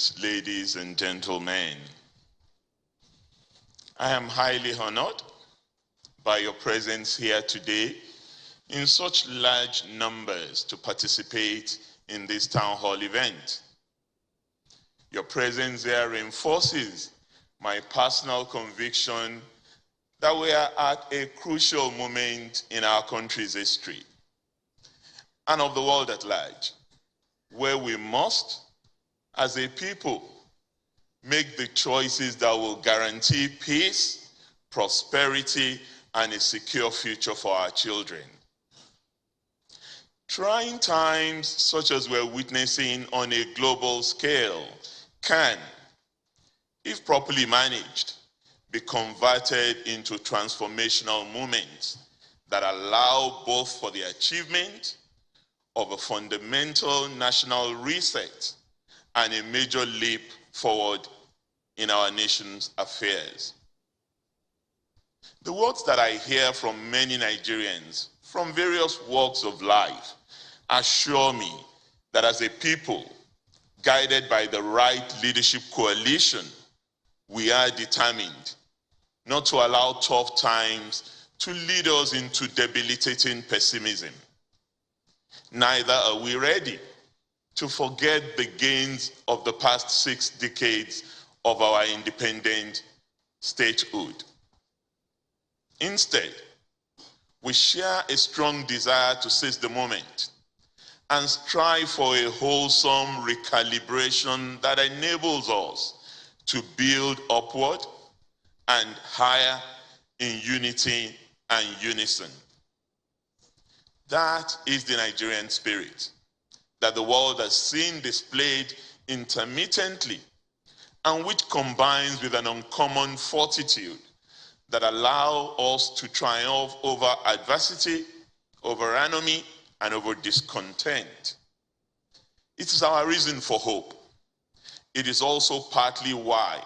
Distinguished ladies and gentlemen, I am highly honored by your presence here today in such large numbers to participate in this town hall event. Your presence here reinforces my personal conviction that we are at a crucial moment in our country's history and of the world at large, where we must, as a people, make the choices that will guarantee peace, prosperity, and a secure future for our children. Trying times such as we're witnessing on a global scale can, if properly managed, be converted into transformational movements that allow both for the achievement of a fundamental national reset and a major leap forward in our nation's affairs. The words that I hear from many Nigerians from various walks of life assure me that as a people, guided by the right leadership coalition, we are determined not to allow tough times to lead us into debilitating pessimism. Neither are we ready to forget the gains of the past 6 decades of our independent statehood. Instead, we share a strong desire to seize the moment and strive for a wholesome recalibration that enables us to build upward and higher in unity and unison. That is the Nigerian spirit that the world has seen displayed intermittently and which combines with an uncommon fortitude that allow us to triumph over adversity, over enemy, and over discontent. It is our reason for hope. It is also partly why,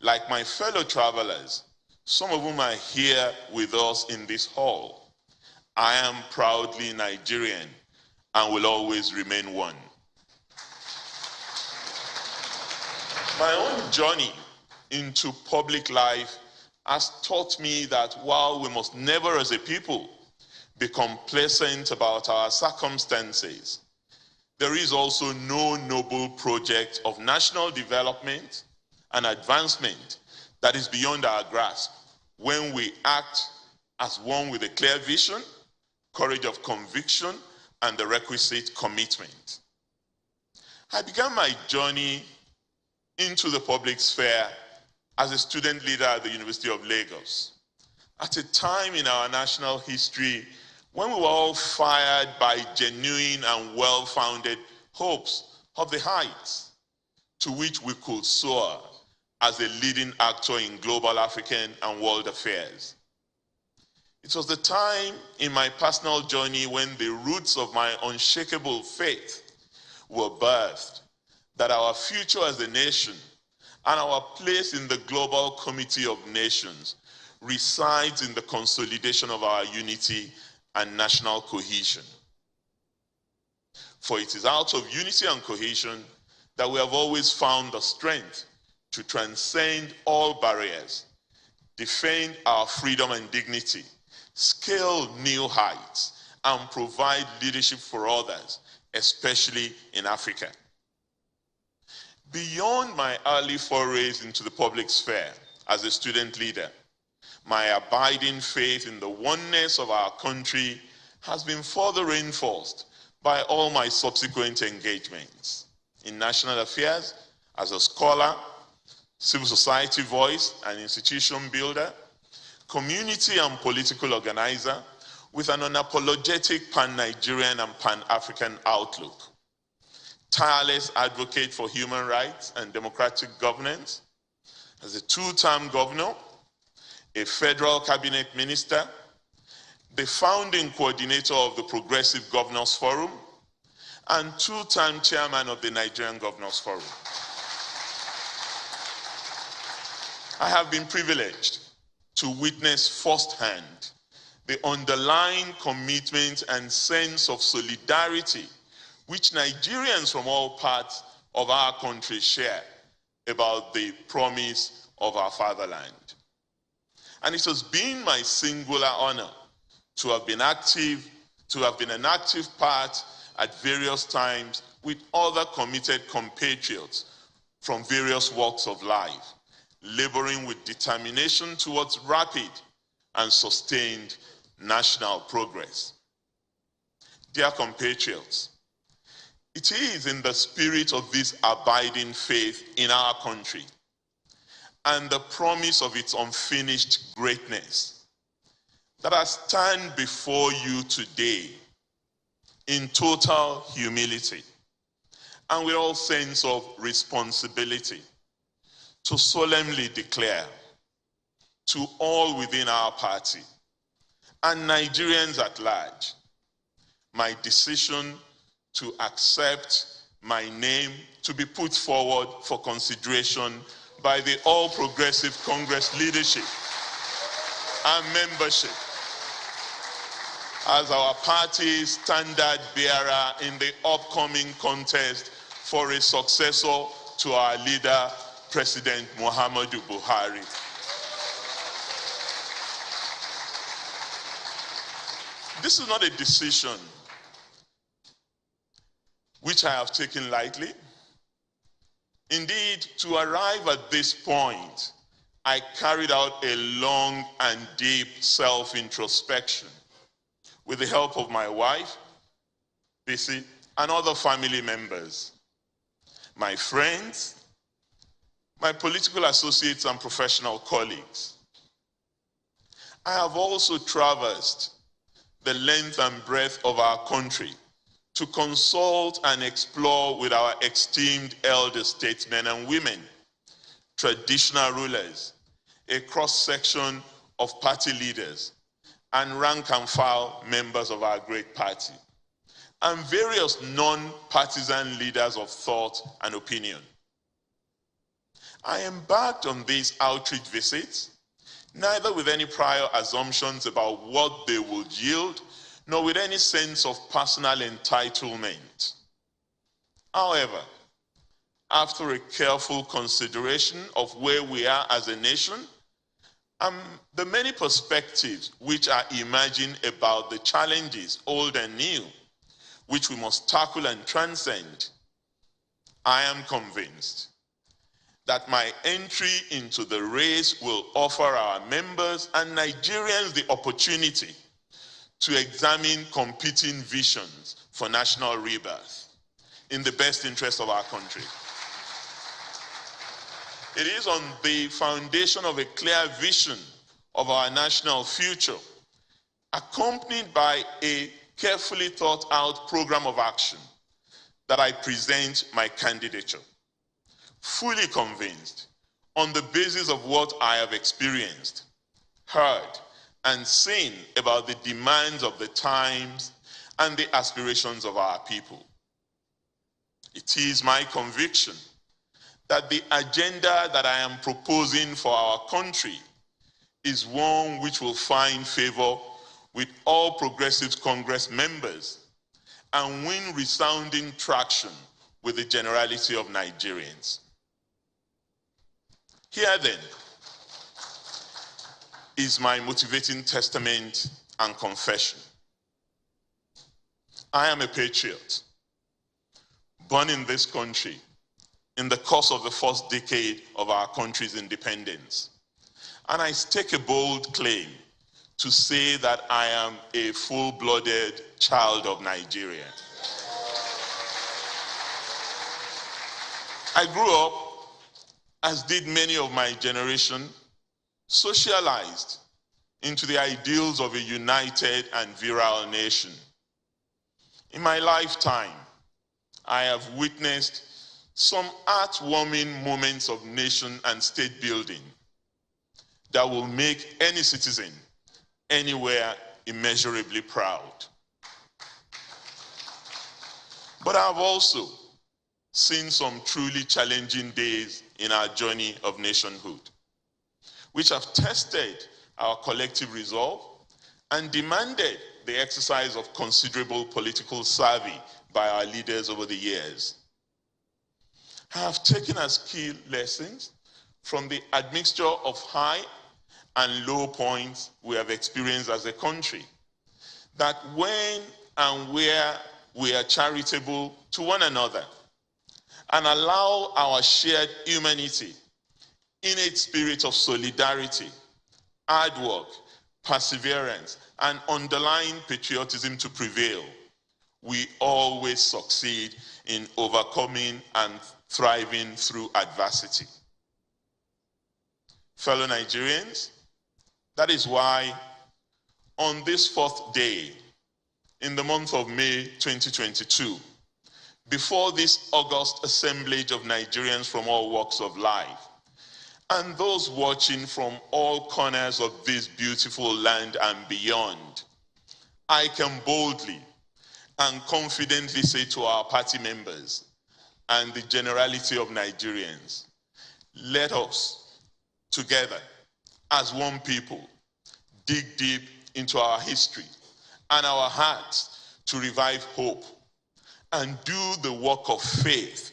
like my fellow travelers, some of whom are here with us in this hall, I am proudly Nigerian and will always remain one. My own journey into public life has taught me that while we must never as a people be complacent about our circumstances, there is also no noble project of national development and advancement that is beyond our grasp when we act as one with a clear vision, courage of conviction, and the requisite commitment. I began my journey into the public sphere as a student leader at the University of Lagos, at a time in our national history when we were all fired by genuine and well-founded hopes of the heights to which we could soar as a leading actor in global African and world affairs. It was the time in my personal journey when the roots of my unshakable faith were birthed, that our future as a nation and our place in the global community of nations resides in the consolidation of our unity and national cohesion. For it is out of unity and cohesion that we have always found the strength to transcend all barriers, defend our freedom and dignity, scale new heights, and provide leadership for others, especially in Africa. Beyond my early forays into the public sphere as a student leader, my abiding faith in the oneness of our country has been further reinforced by all my subsequent engagements in national affairs as a scholar, civil society voice and institution builder, community and political organizer with an unapologetic pan-Nigerian and pan-African outlook, tireless advocate for human rights and democratic governance, as a 2-term governor, a federal cabinet minister, the founding coordinator of the Progressive Governors Forum, and 2-term chairman of the Nigerian Governors Forum. I have been privileged to witness firsthand the underlying commitment and sense of solidarity which Nigerians from all parts of our country share about the promise of our fatherland. And it has been my singular honor to have been an active part at various times with other committed compatriots from various walks of life, laboring with determination towards rapid and sustained national progress. Dear compatriots, it is in the spirit of this abiding faith in our country and the promise of its unfinished greatness that I stand before you today in total humility and with all sense of responsibility to solemnly declare to all within our party and Nigerians at large my decision to accept my name to be put forward for consideration by the All Progressive Congress leadership and membership as our party's standard bearer in the upcoming contest for a successor to our leader, President Muhammadu Buhari. This is not a decision which I have taken lightly. Indeed, to arrive at this point, I carried out a long and deep self-introspection with the help of my wife, Bisi, and other family members, my friends, my political associates and professional colleagues. I have also traversed the length and breadth of our country to consult and explore with our esteemed elder statesmen and women, traditional rulers, a cross-section of party leaders, and rank and file members of our great party, and various non-partisan leaders of thought and opinion. I embarked on these outreach visits, neither with any prior assumptions about what they would yield, nor with any sense of personal entitlement. However, after a careful consideration of where we are as a nation, and the many perspectives which are emerging about the challenges, old and new, which we must tackle and transcend, I am convinced that my entry into the race will offer our members and Nigerians the opportunity to examine competing visions for national rebirth in the best interest of our country. It is on the foundation of a clear vision of our national future, accompanied by a carefully thought out program of action, that I present my candidature, fully convinced on the basis of what I have experienced, heard, and seen about the demands of the times and the aspirations of our people. It is my conviction that the agenda that I am proposing for our country is one which will find favor with all Progressive Congress members and win resounding traction with the generality of Nigerians. Here then is my motivating testament and confession. I am a patriot, born in this country in the course of the first decade of our country's independence. And I stake a bold claim to say that I am a full-blooded child of Nigeria. I grew up, as did many of my generation, socialized into the ideals of a united and virile nation. In my lifetime, I have witnessed some heartwarming moments of nation and state building that will make any citizen anywhere immeasurably proud. But I've also seen some truly challenging days in our journey of nationhood, which have tested our collective resolve and demanded the exercise of considerable political savvy by our leaders over the years. have taken as key lessons from the admixture of high and low points we have experienced as a country, that when and where we are charitable to one another and allow our shared humanity, innate spirit of solidarity, hard work, perseverance, and underlying patriotism to prevail, we always succeed in overcoming and thriving through adversity. Fellow Nigerians, that is why on this fourth day in the month of May 2022, before this august assemblage of Nigerians from all walks of life, and those watching from all corners of this beautiful land and beyond, I can boldly and confidently say to our party members and the generality of Nigerians, let us, together, as one people, dig deep into our history and our hearts to revive hope and do the work of faith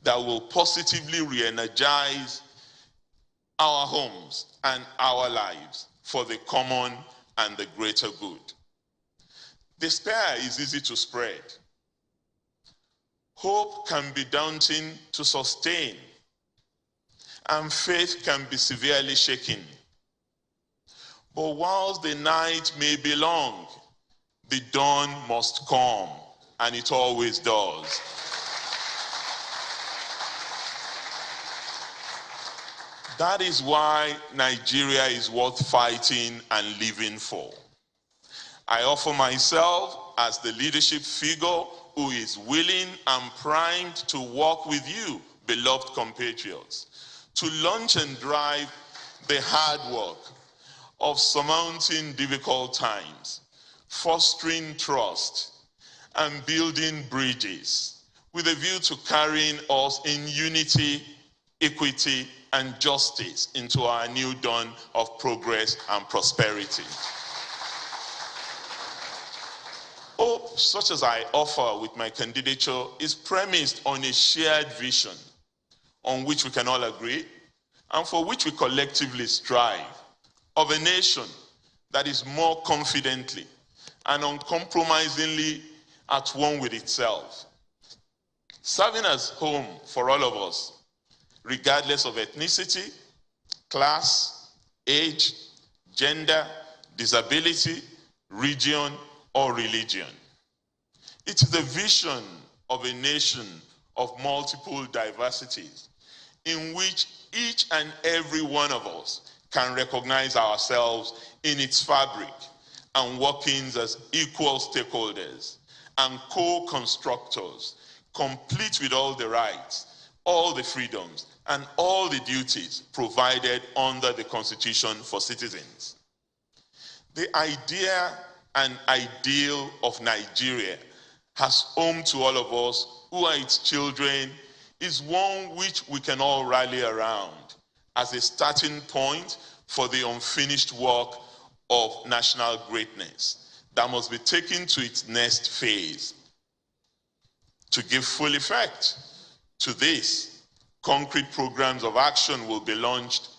that will positively re-energize our homes and our lives for the common and the greater good. Despair is easy to spread. Hope can be daunting to sustain, and faith can be severely shaken. But whilst the night may be long, the dawn must come, and it always does. That is why Nigeria is worth fighting and living for. I offer myself as the leadership figure who is willing and primed to work with you, beloved compatriots, to launch and drive the hard work of surmounting difficult times, fostering trust, and building bridges with a view to carrying us in unity, equity, and justice into our new dawn of progress and prosperity. Hope, such as I offer with my candidature, is premised on a shared vision on which we can all agree and for which we collectively strive, of a nation that is more confidently and uncompromisingly at one with itself, serving as home for all of us, regardless of ethnicity, class, age, gender, disability, region, or religion. It is the vision of a nation of multiple diversities in which each and every one of us can recognize ourselves in its fabric and workings as equal stakeholders and co-constructors, complete with all the rights, all the freedoms, and all the duties provided under the Constitution for citizens. The idea and ideal of Nigeria has home to all of us who are its children is one which we can all rally around as a starting point for the unfinished work of national greatness that must be taken to its next phase. To give full effect to this, concrete programs of action will be launched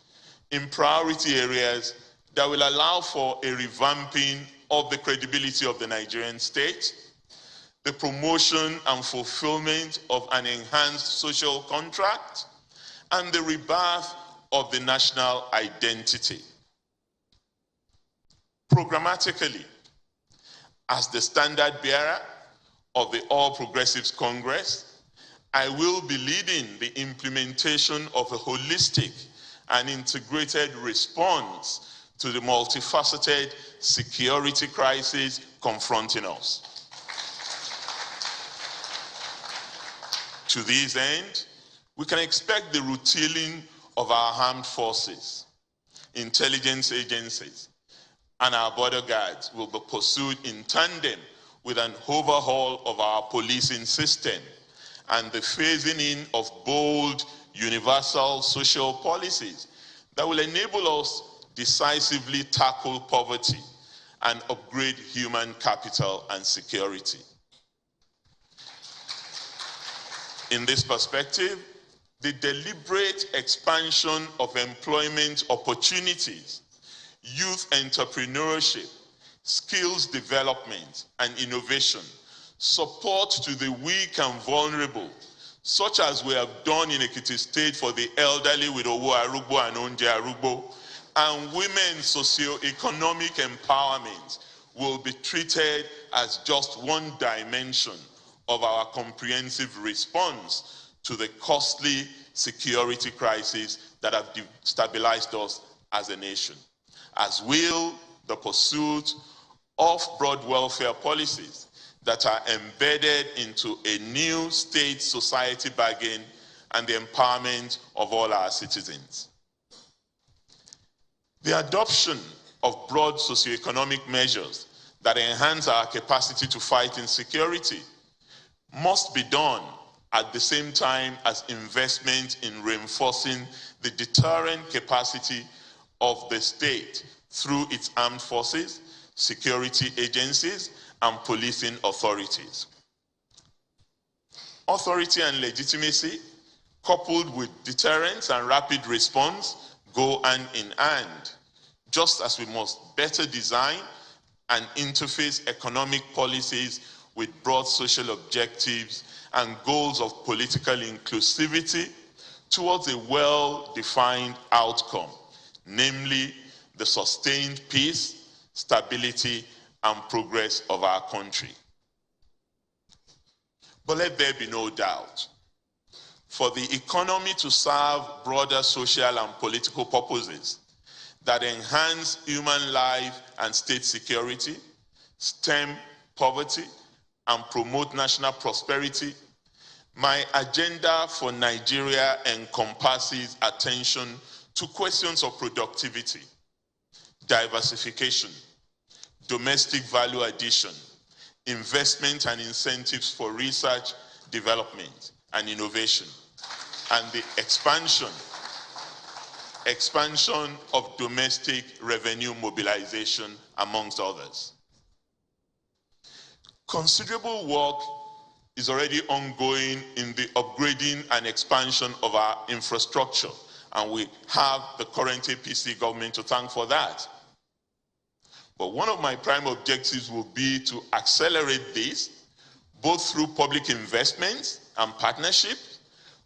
in priority areas that will allow for a revamping of the credibility of the Nigerian state, the promotion and fulfillment of an enhanced social contract, and the rebirth of the national identity. Programmatically, as the standard bearer of the All Progressives Congress, I will be leading the implementation of a holistic and integrated response to the multifaceted security crisis confronting us. To this end, we can expect the retooling of our armed forces, intelligence agencies, and our border guards will be pursued in tandem with an overhaul of our policing system and the phasing in of bold, universal social policies that will enable us decisively tackle poverty and upgrade human capital and security. In this perspective, the deliberate expansion of employment opportunities, youth entrepreneurship, skills development, and innovation, support to the weak and vulnerable, such as we have done in Ekiti State for the elderly with Owo Arugbo and Onje Arugbo, and women's socio-economic empowerment will be treated as just one dimension of our comprehensive response to the costly security crisis that have destabilized us as a nation, as will the pursuit of broad welfare policies that are embedded into a new state-society bargain and the empowerment of all our citizens. The adoption of broad socioeconomic measures that enhance our capacity to fight insecurity must be done at the same time as investment in reinforcing the deterrent capacity of the state through its armed forces, security agencies, and policing authorities. Authority and legitimacy, coupled with deterrence and rapid response, go hand in hand, just as we must better design and interface economic policies with broad social objectives and goals of political inclusivity towards a well-defined outcome, namely the sustained peace, stability, and progress of our country. But let there be no doubt, for the economy to serve broader social and political purposes that enhance human life and state security, stem poverty, and promote national prosperity, my agenda for Nigeria encompasses attention to questions of productivity, diversification, domestic value addition, investment and incentives for research, development, and innovation, and the expansion of domestic revenue mobilization, amongst others. Considerable work is already ongoing in the upgrading and expansion of our infrastructure, and we have the current APC government to thank for that. But one of my prime objectives will be to accelerate this, both through public investments and partnerships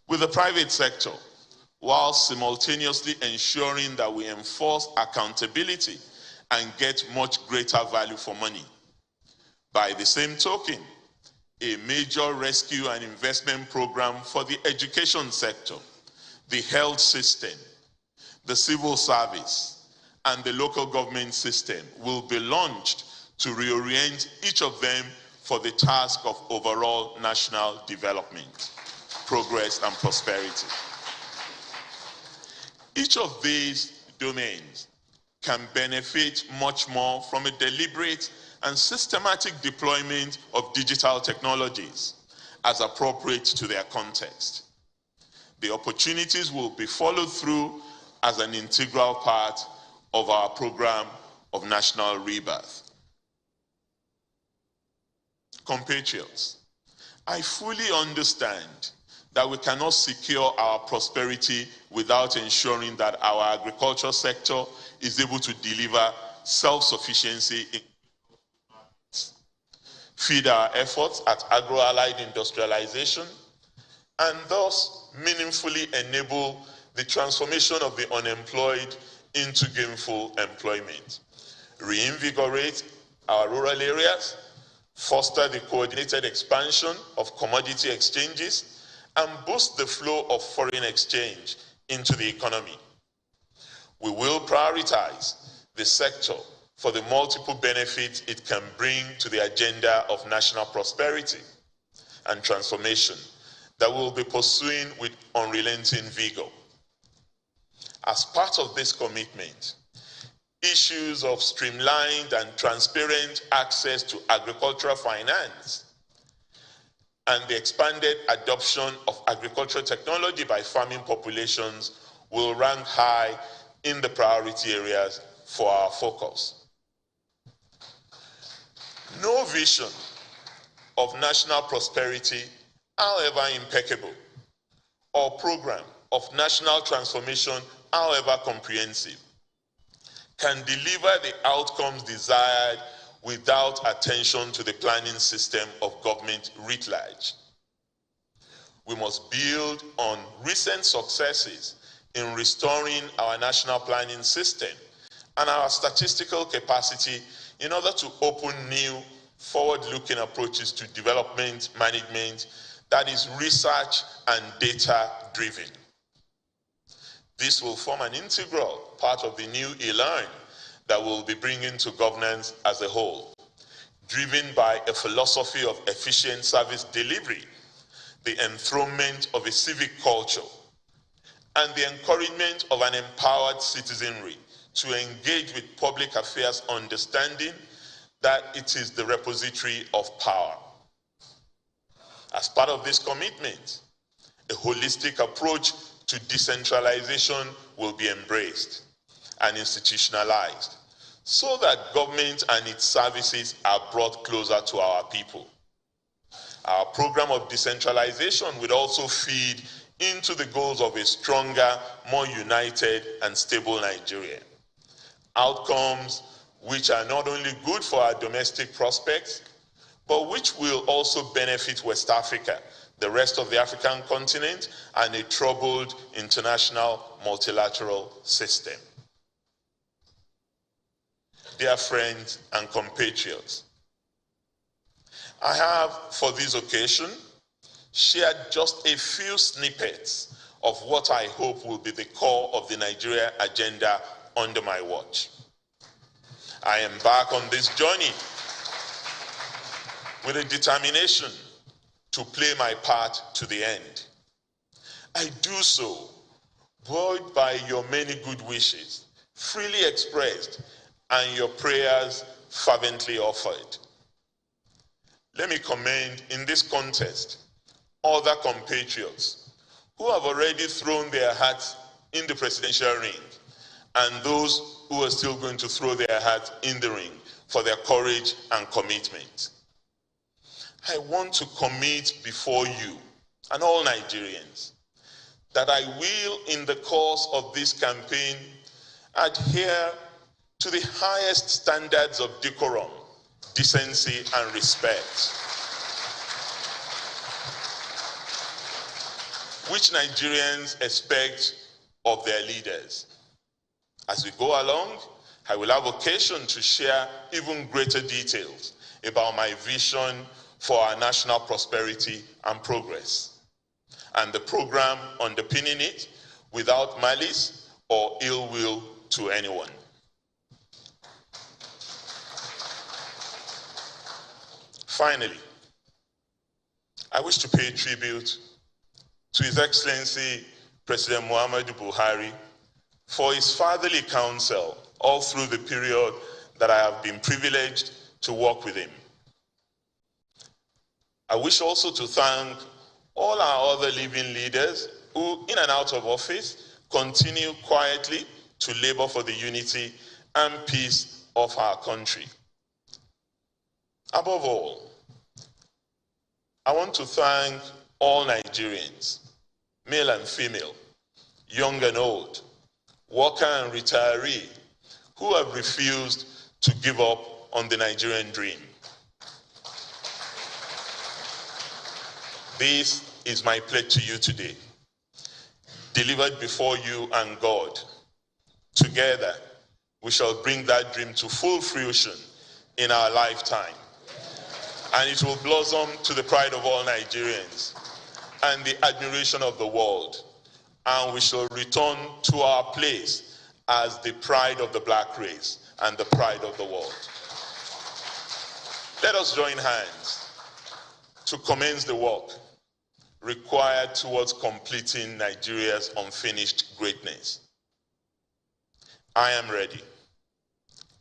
with the private sector, while simultaneously ensuring that we enforce accountability and get much greater value for money. By the same token, a major rescue and investment program for the education sector, the health system, the civil service, and the local government system will be launched to reorient each of them for the task of overall national development, progress, and prosperity. Each of these domains can benefit much more from a deliberate and systematic deployment of digital technologies as appropriate to their context. The opportunities will be followed through as an integral part of our program of national rebirth. Compatriots, I fully understand that we cannot secure our prosperity without ensuring that our agriculture sector is able to deliver self-sufficiency in feed our efforts at agro-allied industrialization, and thus meaningfully enable the transformation of the unemployed into gainful employment, reinvigorate our rural areas, foster the coordinated expansion of commodity exchanges, and boost the flow of foreign exchange into the economy. We will prioritize the sector for the multiple benefits it can bring to the agenda of national prosperity and transformation that we'll be pursuing with unrelenting vigor. As part of this commitment, issues of streamlined and transparent access to agricultural finance and the expanded adoption of agricultural technology by farming populations will rank high in the priority areas for our focus. No vision of national prosperity, however impeccable, or program of national transformation, however comprehensive, can deliver the outcomes desired without attention to the planning system of government writ large. We must build on recent successes in restoring our national planning system and our statistical capacity in order to open new forward-looking approaches to development management that is research and data-driven. This will form an integral part of the new e-learn that we'll be bringing to governance as a whole, driven by a philosophy of efficient service delivery, the enthronement of a civic culture, and the encouragement of an empowered citizenry to engage with public affairs, understanding that it is the repository of power. As part of this commitment, a holistic approach to decentralization will be embraced and institutionalized so that government and its services are brought closer to our people. Our program of decentralization will also feed into the goals of a stronger, more united and stable Nigeria. Outcomes which are not only good for our domestic prospects, but which will also benefit West Africa, the rest of the African continent, and a troubled international multilateral system. Dear friends and compatriots, I have, for this occasion, shared just a few snippets of what I hope will be the core of the Nigeria agenda under my watch. I embark on this journey with a determination to play my part to the end. I do so buoyed by your many good wishes, freely expressed, and your prayers fervently offered. Let me commend in this contest other compatriots who have already thrown their hats in the presidential ring, and those who are still going to throw their hats in the ring for their courage and commitment. I want to commit before you and all Nigerians that I will, in the course of this campaign, adhere to the highest standards of decorum, decency, and respect, which Nigerians expect of their leaders. As we go along, I will have occasion to share even greater details about my vision for our national prosperity and progress, and the program underpinning it without malice or ill will to anyone. Finally, I wish to pay tribute to His Excellency President Muhammadu Buhari for his fatherly counsel all through the period that I have been privileged to work with him. I wish also to thank all our other living leaders who, in and out of office, continue quietly to labor for the unity and peace of our country. Above all, I want to thank all Nigerians, male and female, young and old, worker and retiree, who have refused to give up on the Nigerian dream. This is my pledge to you today, delivered before you and God. Together, we shall bring that dream to full fruition in our lifetime, and it will blossom to the pride of all Nigerians and the admiration of the world, and we shall return to our place as the pride of the black race and the pride of the world. Let us join hands to commence the work required towards completing Nigeria's unfinished greatness. I am ready.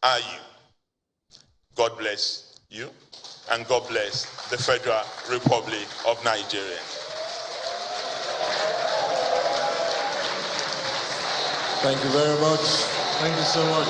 Are you? God bless you, and God bless the Federal Republic of Nigeria. Thank you very much. Thank you so much.